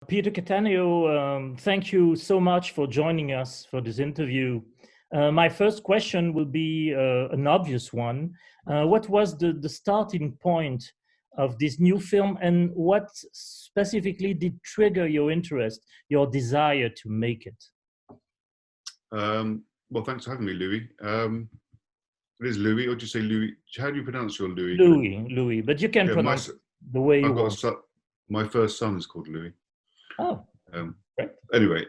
Peter Cattaneo, thank you so much for joining us for this interview. My first question will be an obvious one. What was the starting point of this new film, and what specifically did trigger your interest, your desire to make it? Well, thanks for having me, Louis. It is Louis, or do you say Louis? How do you pronounce your Louis? Louis, but you can pronounce the way you want. My first son is called Louis. Oh, right. Anyway,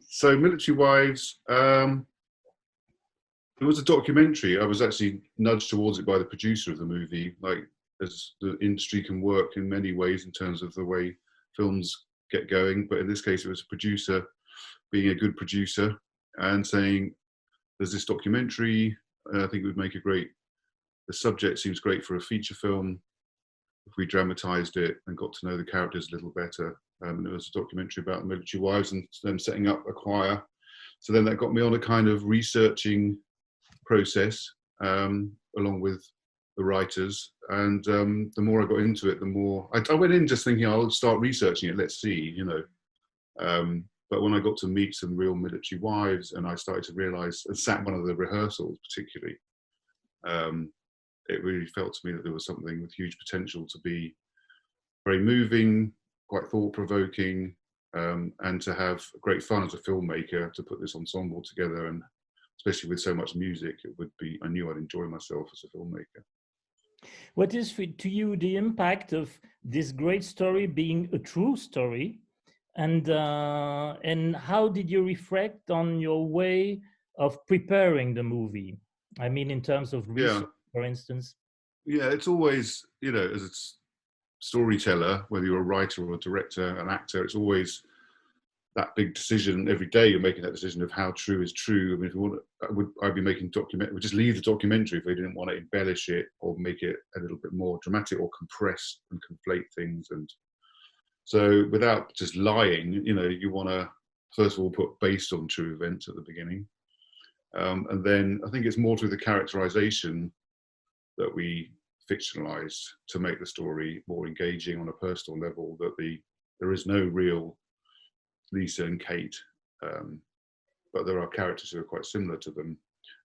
so Military Wives, it was a documentary. I was actually nudged towards it by the producer of the movie, like as the industry can work in many ways in terms of the way films get going. But in this case, it was a producer being a good producer and saying, there's this documentary, I think it would make the subject seems great for a feature film if we dramatized it and got to know the characters a little better. And it was a documentary about military wives and them setting up a choir. So then that got me on a kind of researching process along with the writers. And the more I got into it, the more I went in just thinking I'll start researching it. Let's see, But when I got to meet some real military wives and I started to realize, and sat one of the rehearsals particularly, it really felt to me that there was something with huge potential to be very moving, quite thought-provoking, and to have great fun as a filmmaker to put this ensemble together, and especially with so much music, I knew I'd enjoy myself as a filmmaker. What is to you the impact of this great story being a true story? And how did you reflect on your way of preparing the movie? I mean, in terms of research, for instance. Yeah, it's always, as a storyteller, whether you're a writer or a director, an actor, it's always that big decision. Every day you're making that decision of how true is true. I mean, if you want, I'd be making documentary. We'd just leave the documentary if we didn't want to embellish it or make it a little bit more dramatic or compress and conflate things. And so without just lying, you want to, first of all, put based on true events at the beginning. And then I think it's more through the characterization that we fictionalized to make the story more engaging on a personal level, that there is no real Lisa and Kate, but there are characters who are quite similar to them.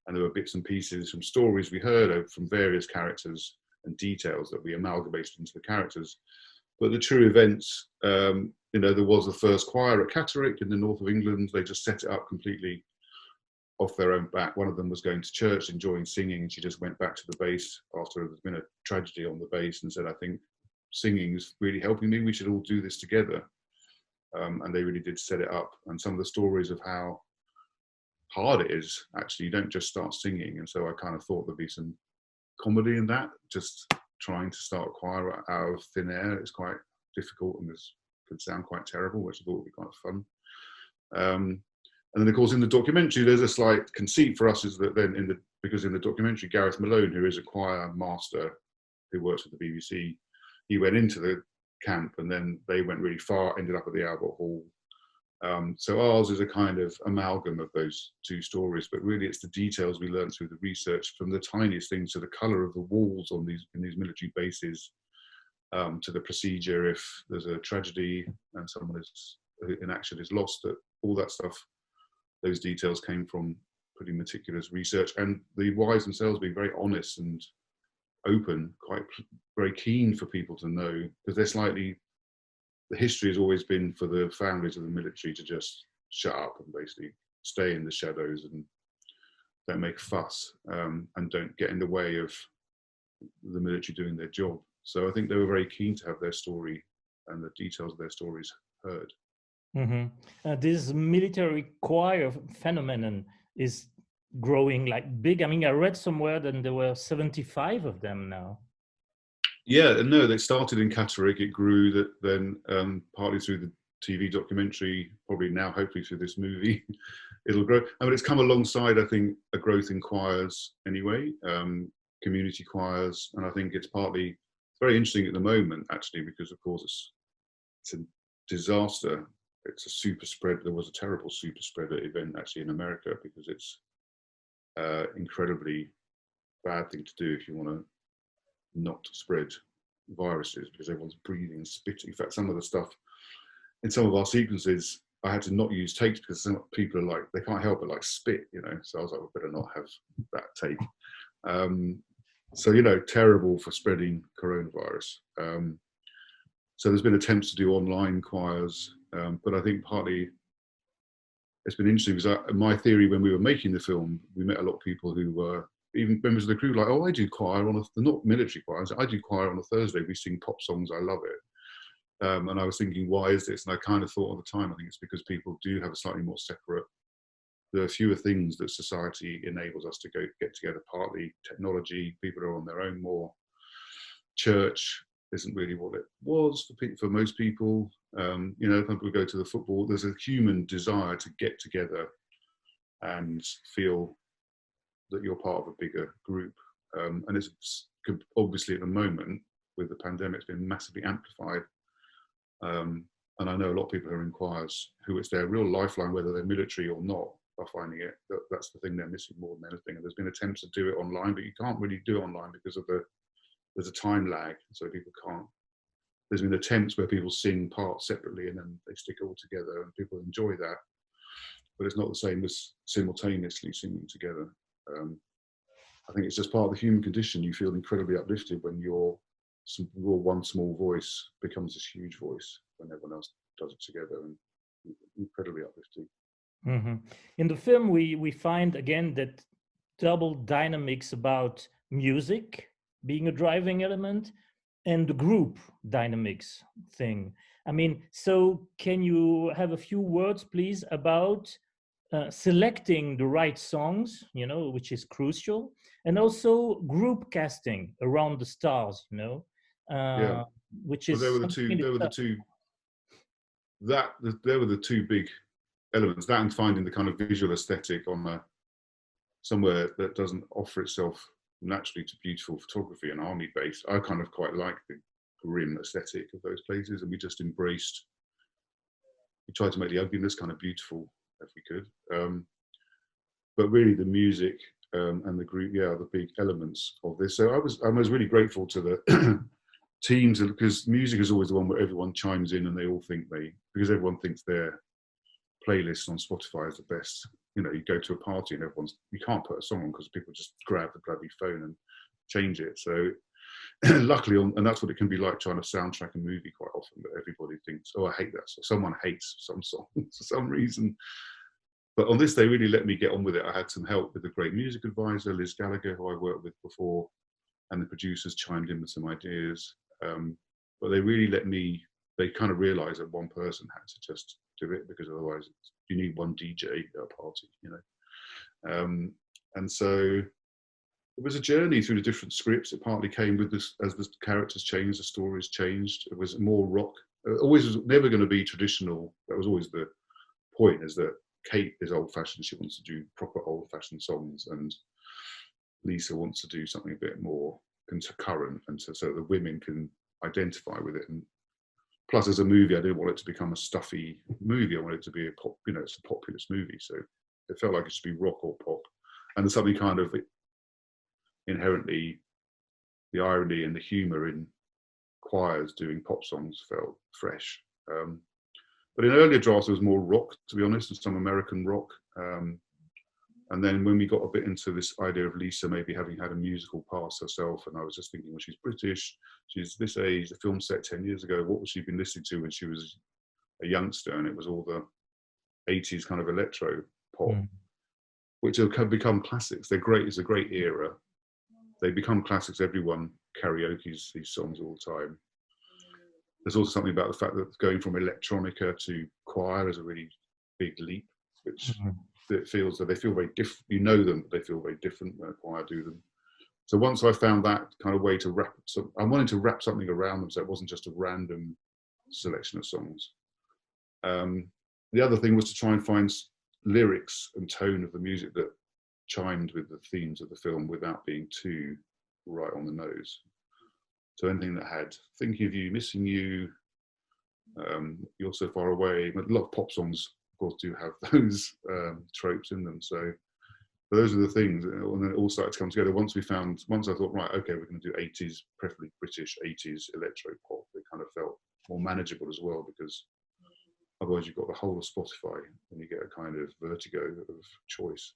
And there were bits and pieces from stories we heard from various characters and details that we amalgamated into the characters. But the true events, there was the first choir at Catterick in the north of England. They just set it up completely off their own back. One of them was going to church, enjoying singing, and she just went back to the base after there'd been a tragedy on the base and said, I think singing is really helping me. We should all do this together. And they really did set it up. And some of the stories of how hard it is, actually, you don't just start singing. And so I kind of thought there'd be some comedy in that, just trying to start a choir out of thin air. It's quite difficult and could sound quite terrible, which I thought would be kind of fun. And then, of course, in the documentary, there's a slight conceit for us, is that then because in the documentary, Gareth Malone, who is a choir master who works with the BBC, he went into the camp and then they went really far, ended up at the Albert Hall. So ours is a kind of amalgam of those two stories, but really it's the details we learned through the research, from the tiniest things to the colour of the walls in these military bases, to the procedure if there's a tragedy and someone in action is lost. That all that stuff, those details came from pretty meticulous research, and the wives themselves being very honest and open, very keen for people to know, because the history has always been for the families of the military to just shut up and basically stay in the shadows and don't make a fuss, and don't get in the way of the military doing their job. So I think they were very keen to have their story and the details of their stories heard. Mm-hmm. This military choir phenomenon is growing like big. I mean, I read somewhere that there were 75 of them now. Yeah, no, they started in Catterick. It grew then partly through the TV documentary, probably now hopefully through this movie, it'll grow. I mean, it's come alongside, I think, a growth in choirs anyway, community choirs, and I think it's very interesting at the moment, actually, because of course it's a disaster. It's a super spread. There was a terrible super spreader event actually in America, because it's incredibly bad thing to do if you want to not spread viruses, because everyone's breathing and spitting. In fact, some of the stuff in some of our sequences, I had to not use takes because some people are like, they can't help but like spit, you know. So I was like, we better not have that take. So, you know, terrible for spreading coronavirus. So there's been attempts to do online choirs, but I think partly it's been interesting because my theory when we were making the film, we met a lot of people who were even members of the crew, like, oh, I do choir on they're not military choirs. I do choir on a Thursday. We sing pop songs. I love it. And I was thinking, why is this? And I kind of thought at the time, I think it's because people do have a slightly more separate. There are fewer things that society enables us to get together. Partly technology. People are on their own more. Church isn't really what it was for most people. You know, if people go to the football, there's a human desire to get together and feel that you're part of a bigger group. And it's obviously at the moment with the pandemic, it's been massively amplified. And I know a lot of people who are in choirs who it's their real lifeline, whether they're military or not, are finding it that's the thing they're missing more than anything. And there's been attempts to do it online, but you can't really do it online because of there's a time lag, so people can't. There's been attempts where people sing parts separately and then they stick it all together, and people enjoy that. But it's not the same as simultaneously singing together. I think it's just part of the human condition. You feel incredibly uplifted when your one small voice becomes this huge voice when everyone else does it together, and incredibly uplifting. Mm-hmm. In the film, we find again that double dynamics about music being a driving element and the group dynamics thing. I mean, so can you have a few words, please, about selecting the right songs, you know, which is crucial, and also group casting around the stars, you know, Yeah. which Well, is there were something there were the two big elements, that and finding the kind of visual aesthetic on somewhere that doesn't offer itself naturally to beautiful photography and army base. I kind of quite like the grim aesthetic of those places, and we just we tried to make the ugliness kind of beautiful if we could. But really the music and the group, yeah, are the big elements of this. So I was really grateful to the teams, because music is always the one where everyone chimes in and they all think because everyone thinks their playlist on Spotify is the best. You know, you go to a party and you can't put a song on because people just grab the bloody phone and change it. So luckily, and that's what it can be like trying to soundtrack a movie quite often, that everybody thinks, oh, I hate that song. Someone hates some song for some reason. But on this, they really let me get on with it. I had some help with the great music advisor, Liz Gallagher, who I worked with before, and the producers chimed in with some ideas. But they really they kind of realized that one person had to just do it, because otherwise you need one DJ at a party, you know. And so it was a journey through the different scripts. It partly came with this, as the characters changed, the stories changed. It was more rock. Always was never going to be traditional. That was always the point, is that Kate is old-fashioned. She wants to do proper old-fashioned songs, and Lisa wants to do something a bit more current, and so the women can identify with it. And plus, as a movie, I didn't want it to become a stuffy movie. I wanted it to be it's a populist movie. So it felt like it should be rock or pop. And there's something kind of inherently, the irony and the humor in choirs doing pop songs felt fresh. But in earlier drafts, there was more rock, to be honest, and some American rock. And then when we got a bit into this idea of Lisa maybe having had a musical past herself, and I was just thinking, well, she's British, she's this age, the film set 10 years ago, what was she been listening to when she was a youngster? And it was all the 80s kind of electro pop, which have become classics. They're great, it's a great era. They become classics. Everyone karaoke's these songs all the time. There's also something about the fact that going from electronica to choir is a really big leap, which it feels that they feel very different. You know them, but they feel very different when a choir do them. So once I found that kind of way to wrap, so I wanted to wrap something around them, so it wasn't just a random selection of songs. The other thing was to try and find lyrics and tone of the music that chimed with the themes of the film without being too right on the nose. So anything that had "Thinking of You," "Missing You," "You're So Far Away." A lot of pop songs, of course, do have those tropes in them. So those are the things, and then it all started to come together. Once I thought, right, okay, we're going to do 80s, preferably British 80s electro pop. It kind of felt more manageable as well, because Otherwise, you've got the whole of Spotify, and you get a kind of vertigo of choice.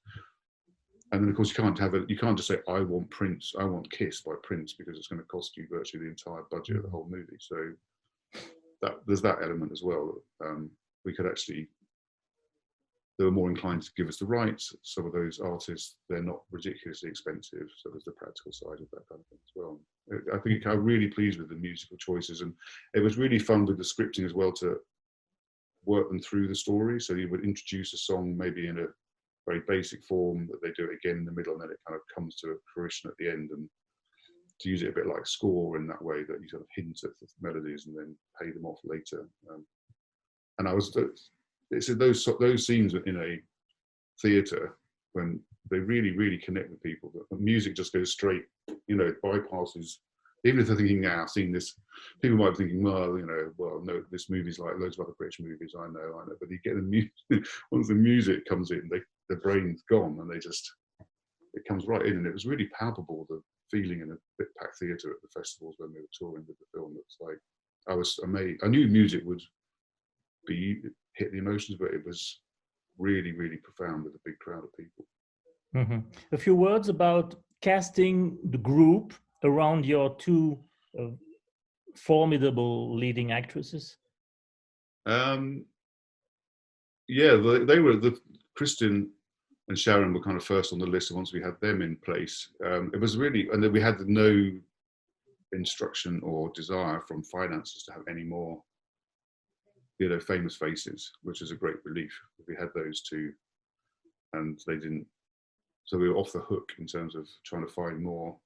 And then, of course, you can't just say, I want Prince, I want Kiss by Prince, because it's going to cost you virtually the entire budget of the whole movie. So there's that element as well. We could actually, they were more inclined to give us the rights. Some of those artists, they're not ridiculously expensive. So there's the practical side of that kind of thing as well. I think I'm really pleased with the musical choices, and it was really fun with the scripting as well to work them through the story. So you would introduce a song maybe in a very basic form, that they do it again in the middle, and then it kind of comes to fruition at the end, and to use it a bit like score in that way, that you sort of hint at the melodies and then pay them off later. And it's those scenes in a theatre when they really connect with people. The music just goes straight, it bypasses. Even if they're thinking, I've seen this, people might be thinking, well, no, this movie's like loads of other British movies, I know. But you get the music, once the music comes in, their brain's gone, and it comes right in. And it was really palpable, the feeling in a bit packed theatre at the festivals when we were touring with the film. It's like, I was amazed. I knew music would hit the emotions, but it was really profound with a big crowd of people. Mm-hmm. A few words about casting the group around your two formidable leading actresses. Yeah, they were Kristen and Sharon were kind of first on the list. Once we had them in place, it was really, and then we had no instruction or desire from finances to have any more, famous faces, which is a great relief. We had those two, and they didn't. So we were off the hook in terms of trying to find more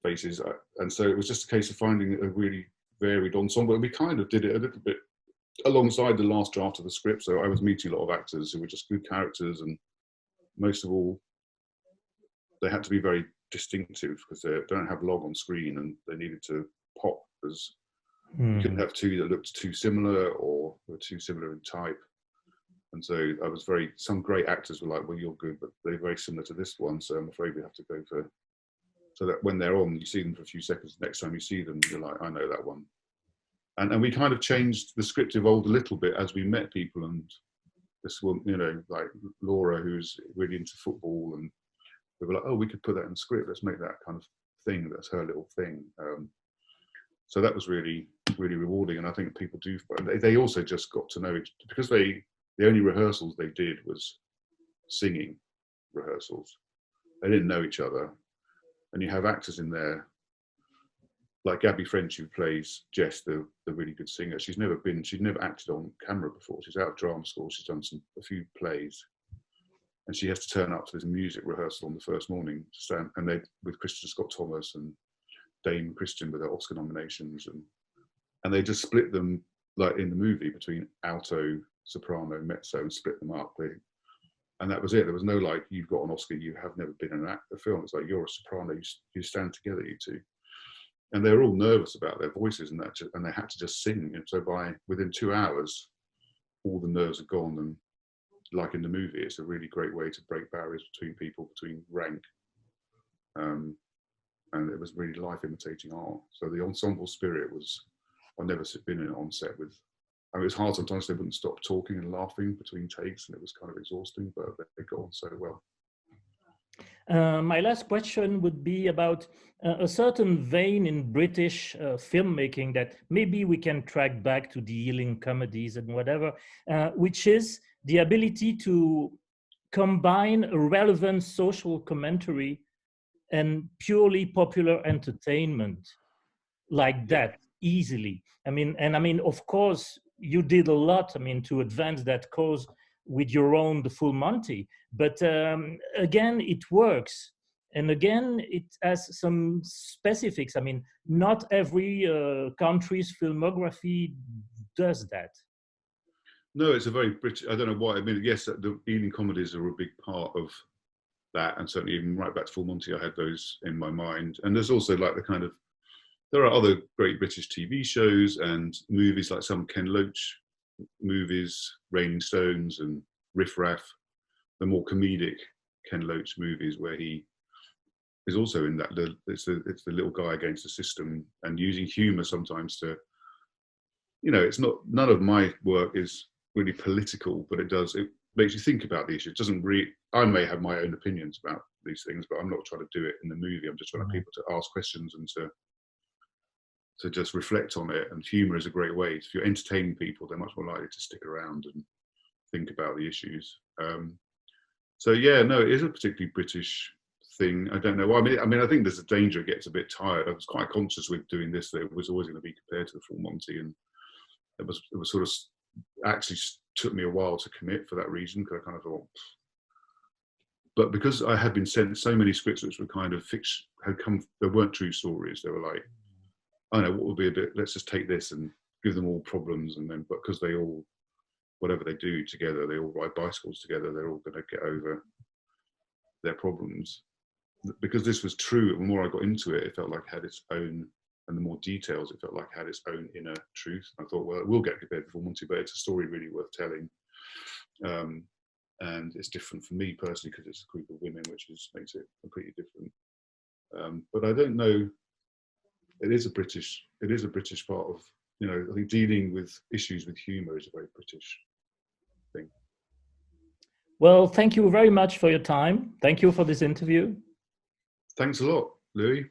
faces, and so it was just a case of finding a really varied ensemble. And we kind of did it a little bit alongside the last draft of the script. So I was meeting a lot of actors who were just good characters, and most of all, they had to be very distinctive because they don't have long on screen, and they needed to pop. As you couldn't have two that looked too similar or were too similar in type. And so some great actors were like, well, you're good, but they're very similar to this one, so I'm afraid we have to go for, so that when they're on, you see them for a few seconds, next time you see them, you're like, I know that one. And we kind of changed, the script evolved a little bit as we met people, and this one, like Laura, who's really into football, and we were like, oh, we could put that in the script, let's make that kind of thing, that's her little thing. So that was really rewarding, and I think people do, they also just got to know each, because the only rehearsals they did was singing rehearsals. They didn't know each other. And you have actors in there, like Gabby French, who plays Jess, the really good singer. She'd never acted on camera before. She's out of drama school. She's done a few plays. And she has to turn up to this music rehearsal on the first morning, with Christian Scott Thomas and Dame Christian with their Oscar nominations. And they just split them, like in the movie, between alto, soprano, mezzo, and split them up. And that was it. There was no like, you've got an Oscar, you have never been in a film. It's like, you're a soprano, you stand together, you two. And they were all nervous about their voices and that, and they had to just sing. And so within 2 hours, all the nerves are gone. And like in the movie, it's a really great way to break barriers between people, between rank. And it was really life imitating art. So the ensemble spirit was, I've never been on set with, it was hard sometimes. They wouldn't stop talking and laughing between takes, and it was kind of exhausting, but they got on so well. My last question would be about a certain vein in British filmmaking that maybe we can track back to the Ealing comedies and whatever, which is the ability to combine a relevant social commentary and purely popular entertainment like that easily. I mean, of course, you did a lot, to advance that cause with your own The Full Monty. But again, it works. And again, it has some specifics. Not every country's filmography does that. No, it's a very British, I don't know why. Yes, the Ealing comedies are a big part of that. And certainly even right back to Full Monty, I had those in my mind. And there's also like there are other great British TV shows and movies, like some Ken Loach movies, Raining Stones and Riff Raff, the more comedic Ken Loach movies where he is also in that, it's the little guy against the system, and using humour sometimes to, it's not, none of my work is really political, but it makes you think about the issue. It doesn't I may have my own opinions about these things, but I'm not trying to do it in the movie. I'm just trying to people to ask questions and to just reflect on it. And humour is a great way. If you're entertaining people, they're much more likely to stick around and think about the issues. So yeah, no, it is a particularly British thing. I don't know why. I mean, I think there's a danger it gets a bit tired. I was quite conscious with doing this that it was always going to be compared to the full Monty, and it was sort of actually took me a while to commit for that reason, because I kind of thought. But because I had been sent so many scripts which were kind of fiction, they weren't true stories. They were like, I don't know, what would be a bit, let's just take this and give them all problems, and then, but because they all, whatever they do together, they all ride bicycles together, they're all going to get over their problems. Because this was true, the more I got into it, it felt like it had its own, and the more details, it felt like it had its own inner truth. I thought, well, it will get compared to Full Monty, but it's a story really worth telling. And it's different for me personally because it's a group of women, which makes it completely different. But I don't know. It is a British part of, I think dealing with issues with humour is a very British thing. Well, thank you very much for your time. Thank you for this interview. Thanks a lot, Louis.